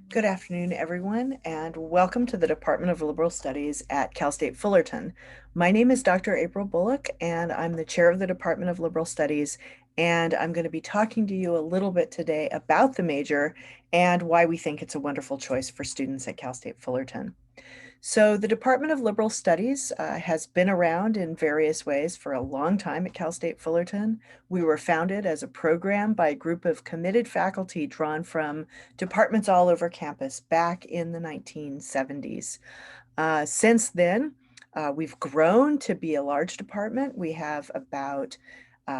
Good afternoon, everyone, and welcome to the Department of Liberal Studies at Cal State Fullerton. My name is Dr. April Bullock, and I'm the chair of the Department of Liberal Studies, and I'm going to be talking to you a little bit today about the major and why we think it's a wonderful choice for students at Cal State Fullerton. So the Department of Liberal Studies has been around in various ways for a long time at Cal State Fullerton. We were founded as a program by a group of committed faculty drawn from departments all over campus back in the 1970s. Since then, we've grown to be a large department. We have about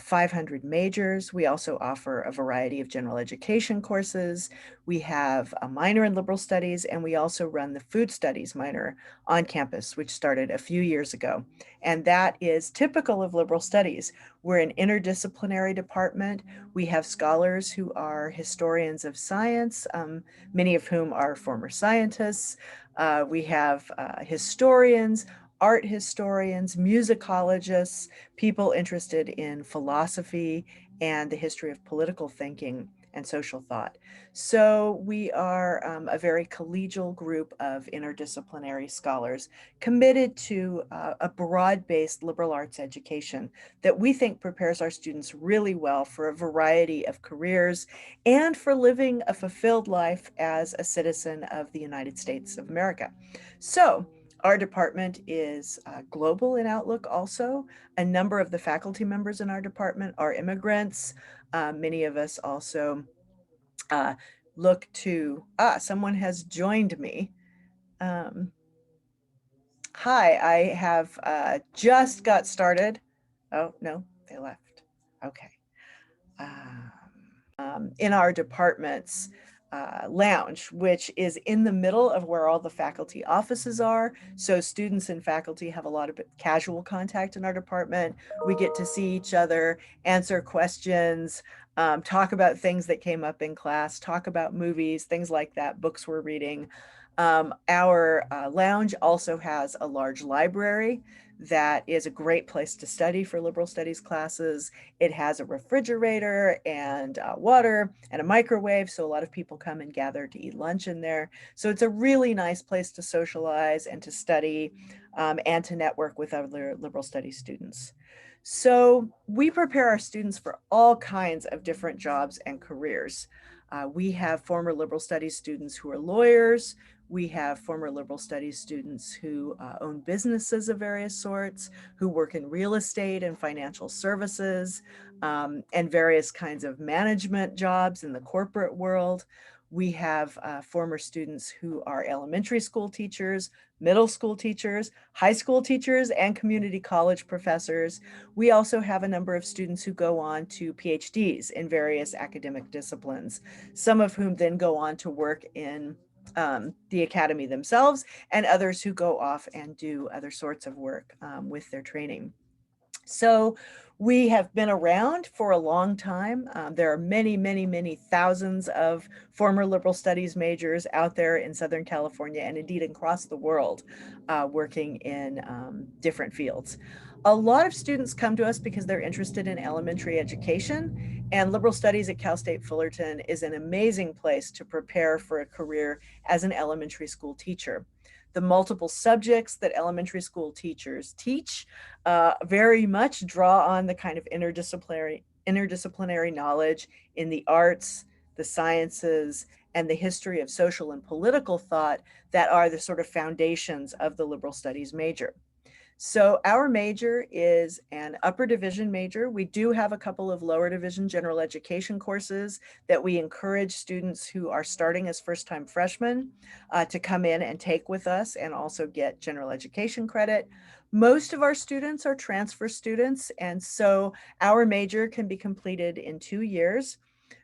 500 majors. We also offer a variety of general education courses. We have a minor in liberal studies, and we also run the food studies minor on campus, which started a few years ago. And that is typical of liberal studies. We're an interdisciplinary department. We have scholars who are historians of science, many of whom are former scientists. We have historians, art historians, musicologists, people interested in philosophy and the history of political thinking and social thought. So we are a very collegial group of interdisciplinary scholars committed to a broad-based liberal arts education that we think prepares our students really well for a variety of careers and for living a fulfilled life as a citizen of the United States of America. So our department is global in outlook also. A number of the faculty members in our department are immigrants. Many of us also uh, look to, someone has joined me. Um, Hi, I have just got started. Oh, no, they left. Okay. Um, in our department's lounge, which is in the middle of where all the faculty offices are. So students and faculty have a lot of casual contact in our department. We get to see each other, answer questions, talk about things that came up in class, talk about movies, things like that, books we're reading. Our lounge also has a large library that is a great place to study for liberal studies classes. It has a refrigerator and water and a microwave, so a lot of people come and gather to eat lunch in there. So it's a really nice place to socialize and to study and to network with other liberal studies students. So we prepare our students for all kinds of different jobs and careers. We have former liberal studies students who are lawyers. We have former liberal studies students who own businesses of various sorts, who work in real estate and financial services, and various kinds of management jobs in the corporate world. We have former students who are elementary school teachers, middle school teachers, high school teachers, and community college professors. We also have a number of students who go on to PhDs in various academic disciplines, some of whom then go on to work in the academy themselves, and others who go off and do other sorts of work with their training. So we have been around for a long time. There are many, many, many thousands of former liberal studies majors out there in Southern California and indeed across the world working in different fields. A lot of students come to us because they're interested in elementary education, and liberal studies at Cal State Fullerton is an amazing place to prepare for a career as an elementary school teacher. The multiple subjects that elementary school teachers teach very much draw on the kind of interdisciplinary knowledge in the arts, the sciences, and the history of social and political thought that are the sort of foundations of the liberal studies major. So our major is an upper division major. We do have a couple of lower division general education courses that we encourage students who are starting as first-time freshmen to come in and take with us and also get general education credit. Most of our students are transfer students, and so our major can be completed in 2 years.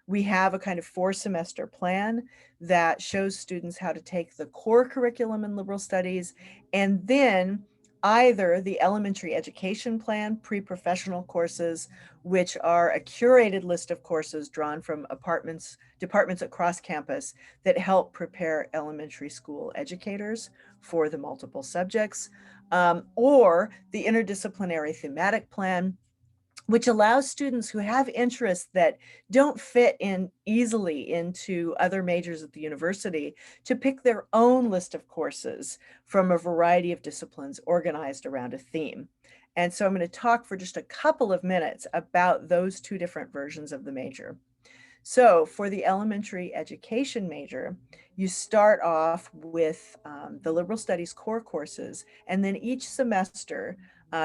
We have a kind of 4-semester plan that shows students how to take the core curriculum in liberal studies and then either the elementary education plan, pre-professional courses, which are a curated list of courses drawn from departments across campus that help prepare elementary school educators for the multiple subjects, or the interdisciplinary thematic plan, which allows students who have interests that don't fit in easily into other majors at the university to pick their own list of courses from a variety of disciplines organized around a theme. And so I'm going to talk for just a couple of minutes about those two different versions of the major. So for the elementary education major, you start off with the liberal studies core courses, and then each semester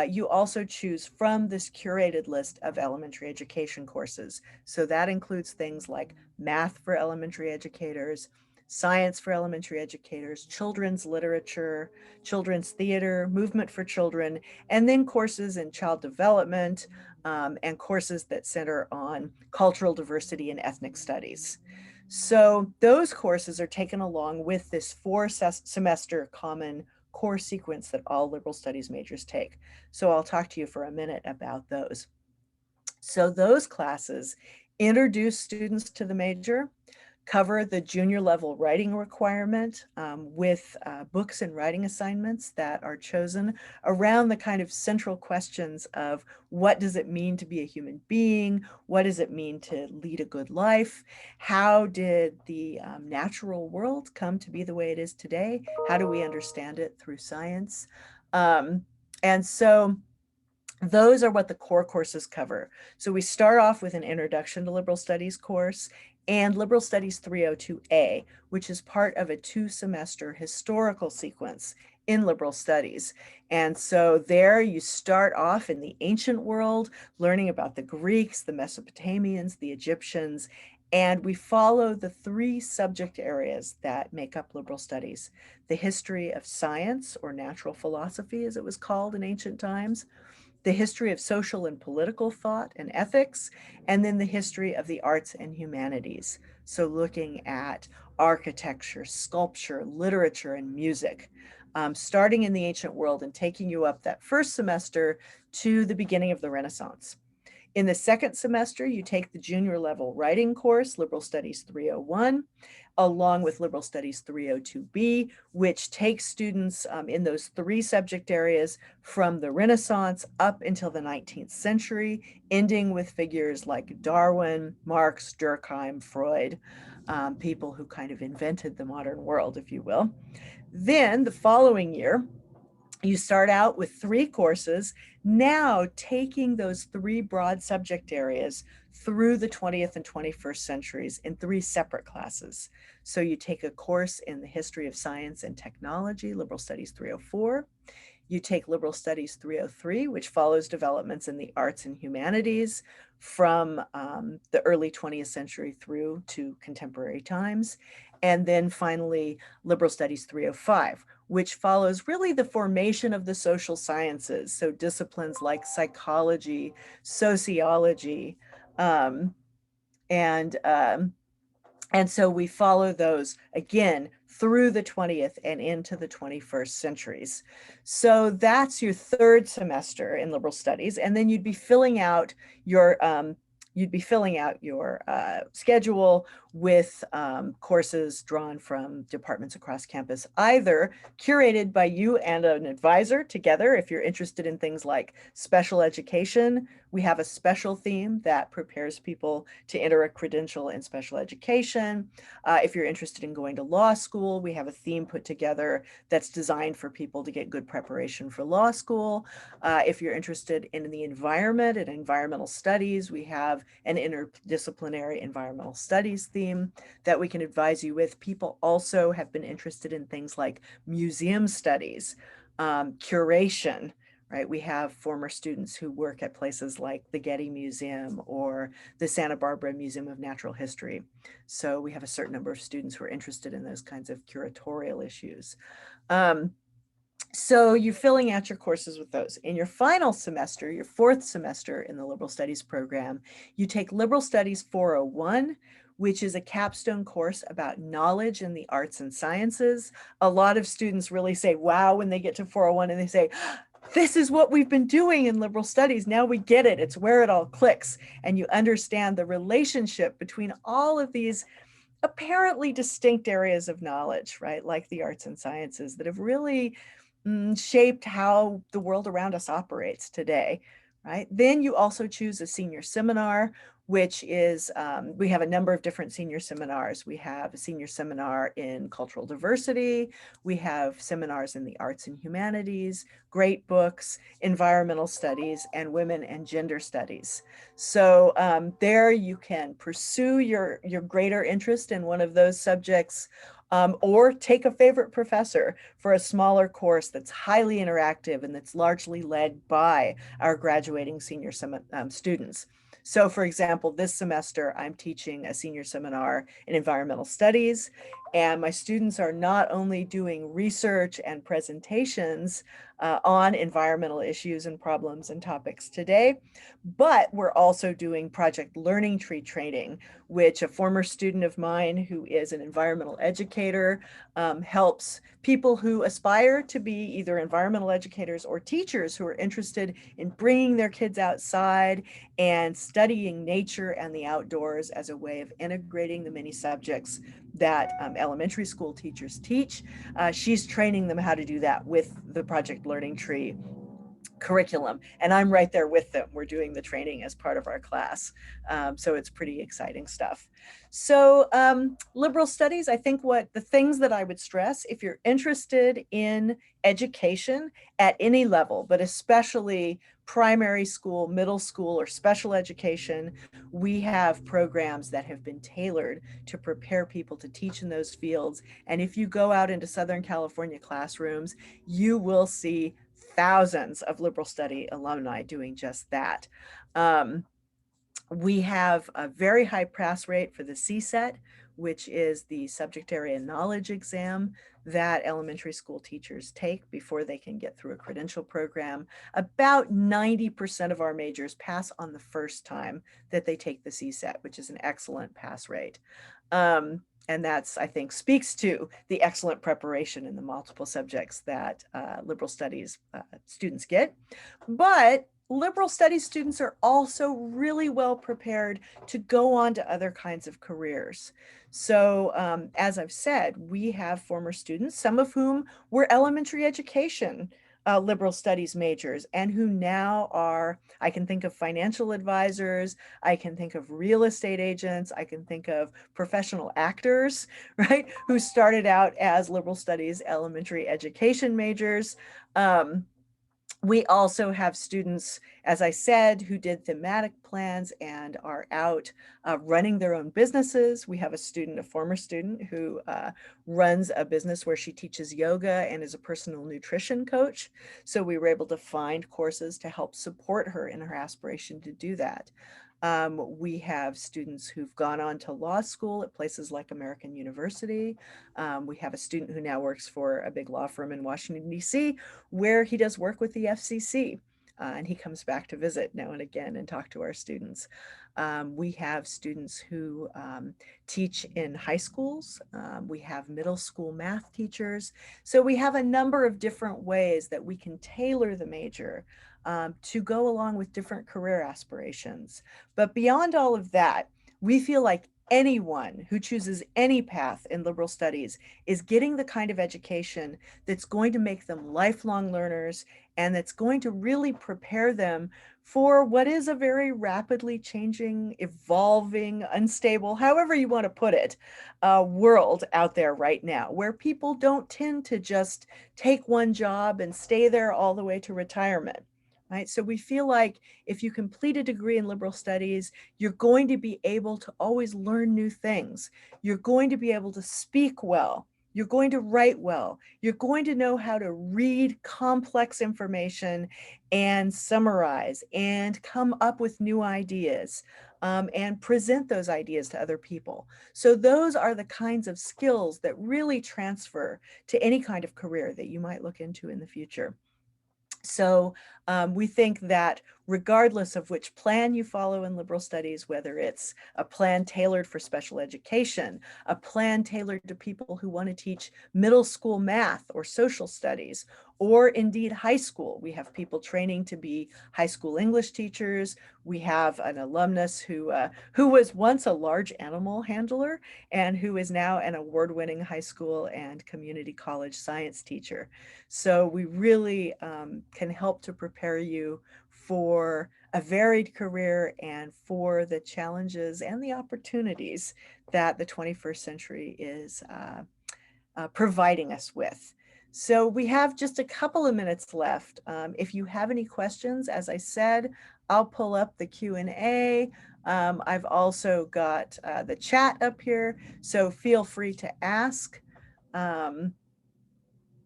you also choose from this curated list of elementary education courses. So that includes things like math for elementary educators, science for elementary educators, children's literature, children's theater, movement for children, and then courses in child development, and courses that center on cultural diversity and ethnic studies. So those courses are taken along with this semester common core sequence that all liberal studies majors take. So I'll talk to you for a minute about those. So those classes introduce students to the major, cover the junior level writing requirement with books and writing assignments that are chosen around the kind of central questions of what does it mean to be a human being? What does it mean to lead a good life? How did the natural world come to be the way it is today? How do we understand it through science? And so those are what the core courses cover. So we start off with an Introduction to Liberal Studies course and Liberal Studies 302A, which is part of a 2-semester historical sequence in liberal studies. And so there you start off in the ancient world, learning about the Greeks, the Mesopotamians, the Egyptians, and we follow the 3 subject areas that make up liberal studies: the history of science, or natural philosophy as it was called in ancient times, the history of social and political thought and ethics, and then the history of the arts and humanities. So looking at architecture, sculpture, literature, and music, starting in the ancient world and taking you up that first semester to the beginning of the Renaissance. In the second semester, you take the junior level writing course, Liberal Studies 301, along with Liberal Studies 302B, which takes students in those 3 subject areas from the Renaissance up until the 19th century, ending with figures like Darwin, Marx, Durkheim, Freud, people who kind of invented the modern world, if you will. Then the following year, you start out with 3 courses, now taking those 3 broad subject areas through the 20th and 21st centuries in 3 separate classes. So you take a course in the history of science and technology, Liberal Studies 304. You take Liberal Studies 303, which follows developments in the arts and humanities from the early 20th century through to contemporary times. And then finally, Liberal Studies 305, which follows really the formation of the social sciences. So disciplines like psychology, sociology, um, and and so we follow those again through the 20th and into the 21st centuries. So that's your third semester in liberal studies, and then you'd be filling out your schedule with courses drawn from departments across campus, either curated by you and an advisor together. If you're interested in things like special education, we have a special theme that prepares people to enter a credential in special education. If you're interested in going to law school, we have a theme put together that's designed for people to get good preparation for law school. If you're interested in the environment and environmental studies, we have an interdisciplinary environmental studies theme that we can advise you with. People also have been interested in things like museum studies, curation, right? We have former students who work at places like the Getty Museum or the Santa Barbara Museum of Natural History. So we have a certain number of students who are interested in those kinds of curatorial issues. So you're filling out your courses with those. In your final semester, your 4th semester in the Liberal Studies program, you take Liberal Studies 401, which is a capstone course about knowledge in the arts and sciences. A lot of students really say, wow, when they get to 401 and they say, this is what we've been doing in liberal studies. Now we get it. It's where it all clicks. And you understand the relationship between all of these apparently distinct areas of knowledge, right? Like the arts and sciences that have really shaped how the world around us operates today. right? Then you also choose a senior seminar, which is, we have a number of different senior seminars. We have a senior seminar in cultural diversity. We have seminars in the arts and humanities, great books, environmental studies, and women and gender studies. So there you can pursue your greater interest in one of those subjects, or take a favorite professor for a smaller course that's highly interactive and that's largely led by our graduating senior students. So for example, this semester I'm teaching a senior seminar in environmental studies, and my students are not only doing research and presentations on environmental issues and problems and topics today, but we're also doing project learning tree training, which a former student of mine who is an environmental educator helps people who aspire to be either environmental educators or teachers who are interested in bringing their kids outside and studying nature and the outdoors as a way of integrating the many subjects that elementary school teachers teach. She's training them how to do that with the Project Learning Tree curriculum, and I'm right there with them. We're doing the training as part of our class. So it's pretty exciting stuff. So liberal studies, I think what the things that I would stress, if you're interested in education at any level, but especially primary school, middle school, or special education, we have programs that have been tailored to prepare people to teach in those fields. And if you go out into Southern California classrooms, you will see thousands of liberal study alumni doing just that. We have a very high pass rate for the CSET, which is the subject area knowledge exam that elementary school teachers take before they can get through a credential program. About 90% of our majors pass on the first time that they take the CSET, which is an excellent pass rate. And that's, I think, speaks to the excellent preparation in the multiple subjects that liberal studies students get. But liberal studies students are also really well prepared to go on to other kinds of careers. So as I've said, we have former students, some of whom were elementary education liberal studies majors and who now are, I can think of financial advisors, I can think of real estate agents, I can think of professional actors, right, who started out as liberal studies elementary education majors. We also have students, as I said, who did thematic plans and are out running their own businesses. We have a student, a former student, who runs a business where she teaches yoga and is a personal nutrition coach. So we were able to find courses to help support her in her aspiration to do that. We have students who've gone on to law school at places like American University. We have a student who now works for a big law firm in Washington, D.C., where he does work with the FCC. And he comes back to visit now and again and talk to our students. We have students who teach in high schools. We have middle school math teachers. So we have a number of different ways that we can tailor the major to go along with different career aspirations. But beyond all of that, we feel like anyone who chooses any path in liberal studies is getting the kind of education that's going to make them lifelong learners and that's going to really prepare them for what is a very rapidly changing, evolving, unstable, however you want to put it, world out there right now, where people don't tend to just take one job and stay there all the way to retirement. Right. So we feel like if you complete a degree in liberal studies, you're going to be able to always learn new things. You're going to be able to speak well. You're going to write well. You're going to know how to read complex information and summarize and come up with new ideas and present those ideas to other people. So those are the kinds of skills that really transfer to any kind of career that you might look into in the future. So we think that regardless of which plan you follow in liberal studies, whether it's a plan tailored for special education, a plan tailored to people who want to teach middle school math or social studies, or indeed high school. We have people training to be high school English teachers. We have an alumnus who was once a large animal handler and who is now an award-winning high school and community college science teacher. So we really can help to prepare you for a varied career and for the challenges and the opportunities that the 21st century is providing us with. So we have just a couple of minutes left. If you have any questions, as I said, I'll pull up the Q&A. I've also got the chat up here, so feel free to ask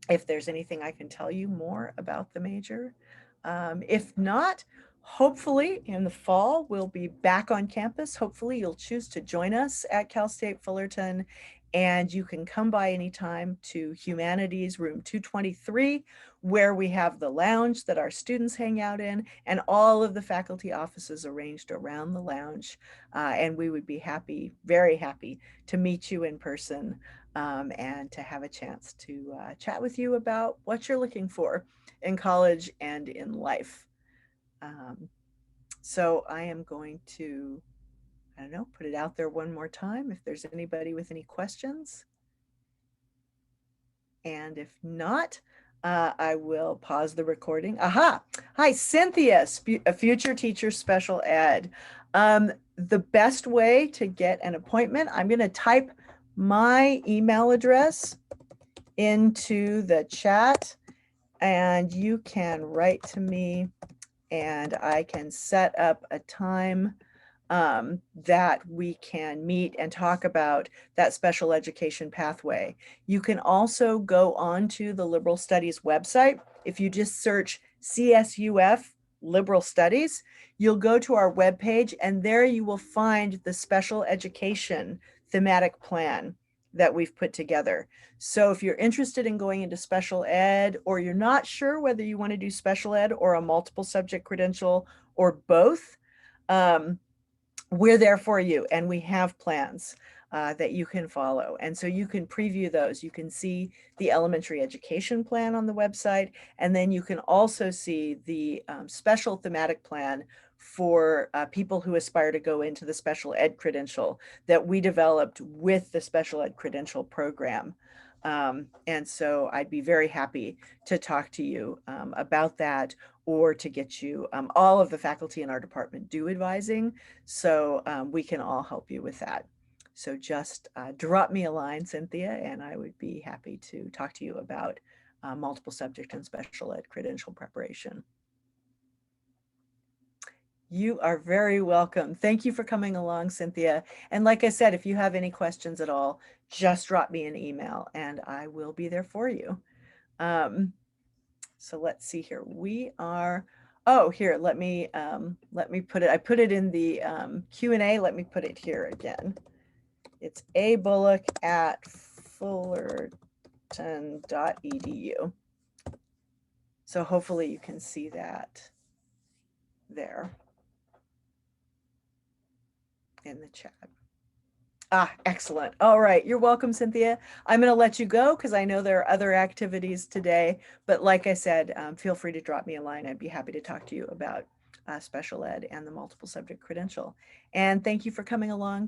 if there's anything I can tell you more about the major. If not, hopefully in the fall, we'll be back on campus. Hopefully you'll choose to join us at Cal State Fullerton, and you can come by anytime to Humanities room 223, where we have the lounge that our students hang out in and all of the faculty offices arranged around the lounge. And we would be happy, very happy to meet you in person and to have a chance to chat with you about what you're looking for in college and in life. So I am going to, I don't know, put it out there one more time if there's anybody with any questions. And if not, I will pause the recording. Aha! Hi, Cynthia, a future teacher special ed. The best way to get an appointment, I'm going to type my email address into the chat and you can write to me and I can set up a time that we can meet and talk about that special education pathway. You can also go onto the Liberal Studies website. If you just search CSUF Liberal Studies, you'll go to our webpage and there you will find the special education thematic plan that we've put together. So if you're interested in going into special ed, or you're not sure whether you want to do special ed or a multiple subject credential or both, we're there for you and we have plans that you can follow. And so you can preview those. You can see the elementary education plan on the website, and then you can also see the special thematic plan for people who aspire to go into the special ed credential that we developed with the special ed credential program. And so I'd be very happy to talk to you about that, or to get you, all of the faculty in our department do advising, so we can all help you with that. So just drop me a line, Cynthia, and I would be happy to talk to you about multiple subject and special ed credential preparation. You are very welcome. Thank you for coming along, Cynthia. And like I said, if you have any questions at all, just drop me an email and I will be there for you. So let's see here. We are, oh, here, let me put it, I put it in the Q&A. Let me put it here again. It's abullock@fullerton.edu. So hopefully you can see that there in the chat. Ah, excellent. All right. You're welcome, Cynthia. I'm going to let you go because I know there are other activities today. But like I said, feel free to drop me a line. I'd be happy to talk to you about special ed and the multiple subject credential. And thank you for coming along